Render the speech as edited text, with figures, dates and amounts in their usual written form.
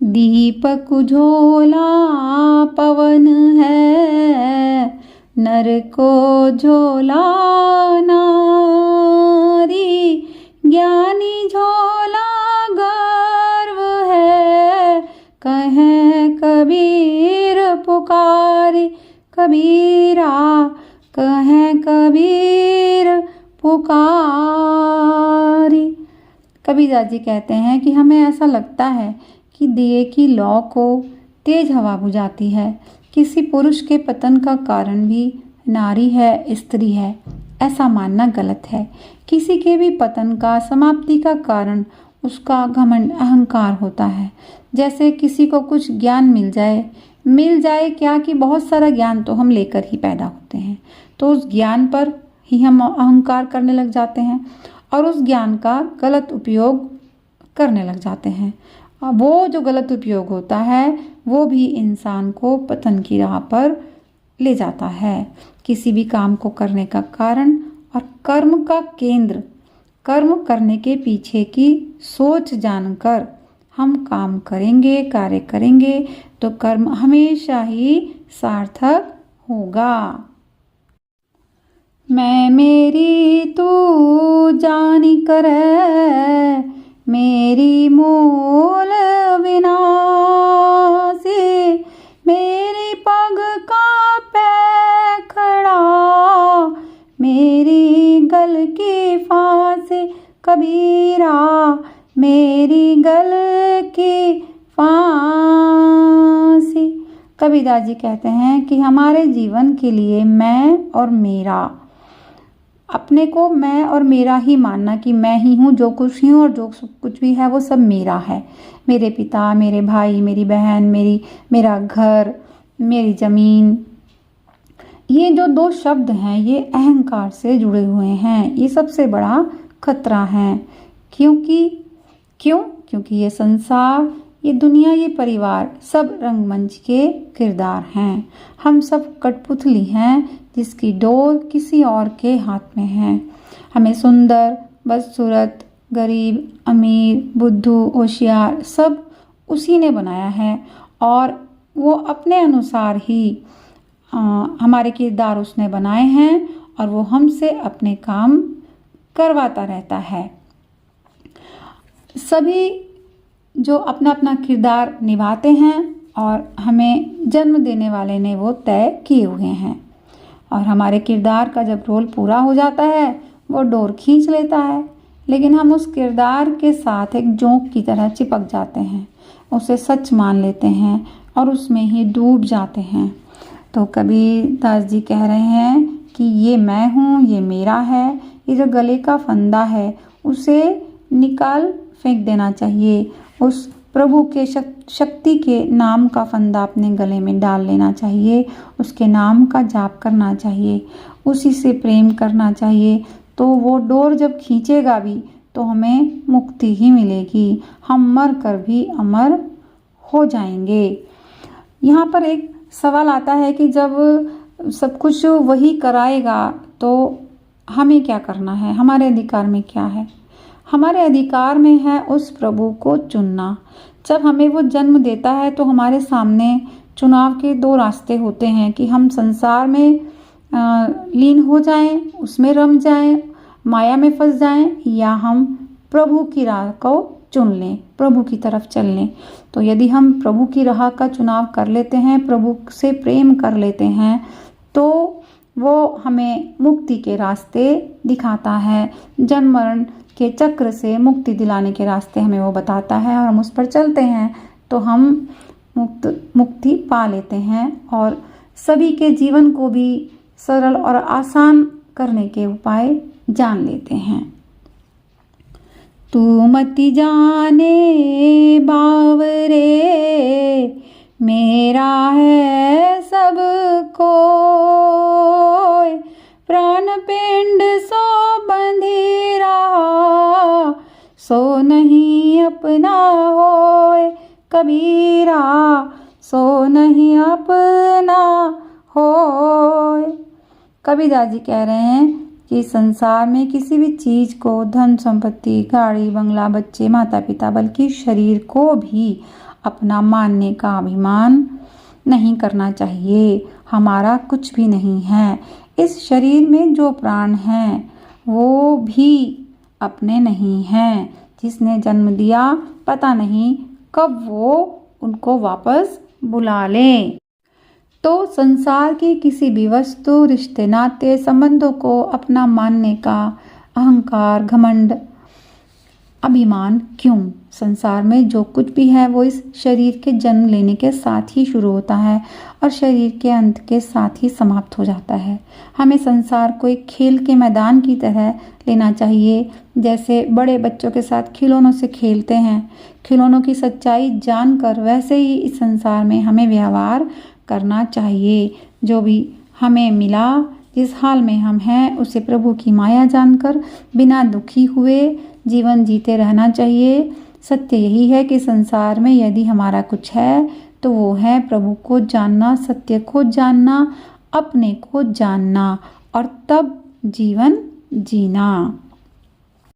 दीपक उजोला पवन है, नर को झोला नारी। ज्ञानी झोला गर्व है, कहें कबीर पुकारी। कबीरा कहें कबीर पुकारी। कबीरदास जी कहते हैं कि हमें ऐसा लगता है कि दिए की लौ को तेज हवा बुझाती है। किसी पुरुष के पतन का कारण भी नारी है, स्त्री है, ऐसा मानना गलत है। किसी के भी पतन का, समाप्ति का कारण उसका घमंड, अहंकार होता है। जैसे किसी को कुछ ज्ञान मिल जाए क्या कि बहुत सारा ज्ञान तो हम लेकर ही पैदा होते हैं, तो उस ज्ञान पर ही हम अहंकार करने लग जाते हैं और उस ज्ञान का गलत उपयोग करने लग जाते हैं। वो जो गलत उपयोग होता है वो भी इंसान को पतन की राह पर ले जाता है। किसी भी काम को करने का कारण और कर्म का केंद्र, कर्म करने के पीछे की सोच जानकर हम काम करेंगे, कार्य करेंगे तो कर्म हमेशा ही सार्थक होगा। मैं मेरी तू जानी करे, मेरी मूल विनाशी। मेरी पग का पैखड़ा, मेरी गल की फांसी। कबीरा मेरी गल की फांसी। कबीरदास जी कहते हैं कि हमारे जीवन के लिए मैं और मेरा, अपने को मैं और मेरा ही मानना कि मैं ही हूँ, जो कुछ हूँ और जो कुछ भी है वो सब मेरा है। मेरे पिता, मेरे भाई, मेरी बहन, मेरा घर, मेरी ज़मीन, ये जो दो शब्द हैं ये अहंकार से जुड़े हुए हैं। ये सबसे बड़ा खतरा है। क्योंकि ये संसार, ये दुनिया, ये परिवार सब रंगमंच के किरदार हैं। हम सब कठपुतली हैं जिसकी डोर किसी और के हाथ में है। हमें सुंदर, बदसूरत, गरीब, अमीर, बुद्धू, होशियार सब उसी ने बनाया है और वो अपने अनुसार ही हमारे किरदार उसने बनाए हैं और वो हमसे अपने काम करवाता रहता है। सभी जो अपना अपना किरदार निभाते हैं और हमें जन्म देने वाले ने वो तय किए हुए हैं और हमारे किरदार का जब रोल पूरा हो जाता है वो डोर खींच लेता है, लेकिन हम उस किरदार के साथ एक जोंक की तरह चिपक जाते हैं, उसे सच मान लेते हैं और उसमें ही डूब जाते हैं। तो कबीरदास जी कह रहे हैं कि ये मैं हूँ, ये मेरा है, ये जो गले का फंदा है उसे निकाल फेंक देना चाहिए। उस प्रभु के शक्ति के नाम का फंदा अपने गले में डाल लेना चाहिए, उसके नाम का जाप करना चाहिए, उसी से प्रेम करना चाहिए। तो वो डोर जब खींचेगा भी तो हमें मुक्ति ही मिलेगी, हम मर कर भी अमर हो जाएंगे। यहाँ पर एक सवाल आता है कि जब सब कुछ वही कराएगा तो हमें क्या करना है, हमारे अधिकार में क्या है? हमारे अधिकार में है उस प्रभु को चुनना। जब हमें वो जन्म देता है तो हमारे सामने चुनाव के दो रास्ते होते हैं कि हम संसार में लीन हो जाएं, उसमें रम जाएं, माया में फंस जाएं, या हम प्रभु की राह को चुन लें, प्रभु की तरफ चल लें। तो यदि हम प्रभु की राह का चुनाव कर लेते हैं, प्रभु से प्रेम कर लेते हैं, तो वो हमें मुक्ति के रास्ते दिखाता है। जन्म मरण के चक्र से मुक्ति दिलाने के रास्ते हमें वो बताता है और हम उस पर चलते हैं तो हम मुक्ति पा लेते हैं और सभी के जीवन को भी सरल और आसान करने के उपाय जान लेते हैं। तू मति जाने बावरे, मेरा है सब कोय। प्राण पिंड सो बंधी रहा, सो नहीं अपना होय। कबीरा सो नहीं अपना होय। कबीरदास जी कह रहे हैं कि संसार में किसी भी चीज को, धन संपत्ति, गाड़ी बंगला, बच्चे, माता पिता, बल्कि शरीर को भी अपना मानने का अभिमान नहीं करना चाहिए। हमारा कुछ भी नहीं है। इस शरीर में जो प्राण हैं वो भी अपने नहीं हैं। जिसने जन्म दिया पता नहीं कब वो उनको वापस बुला ले। तो संसार की किसी भी वस्तु, रिश्ते, नाते, संबंधों को अपना मानने का अहंकार, घमंड, अभिमान क्यों? संसार में जो कुछ भी है वो इस शरीर के जन्म लेने के साथ ही शुरू होता है और शरीर के अंत के साथ ही समाप्त हो जाता है। हमें संसार को एक खेल के मैदान की तरह लेना चाहिए। जैसे बड़े बच्चों के साथ खिलौनों से खेलते हैं, खिलौनों की सच्चाई जानकर वैसे ही इस संसार में हमें व्यवहार करना चाहिए। जो भी हमें मिला, जिस हाल में हम हैं, उसे प्रभु की माया जानकर बिना दुखी हुए जीवन जीते रहना चाहिए। सत्य यही है कि संसार में यदि हमारा कुछ है तो वो है प्रभु को जानना, सत्य को जानना, अपने को जानना और तब जीवन जीना।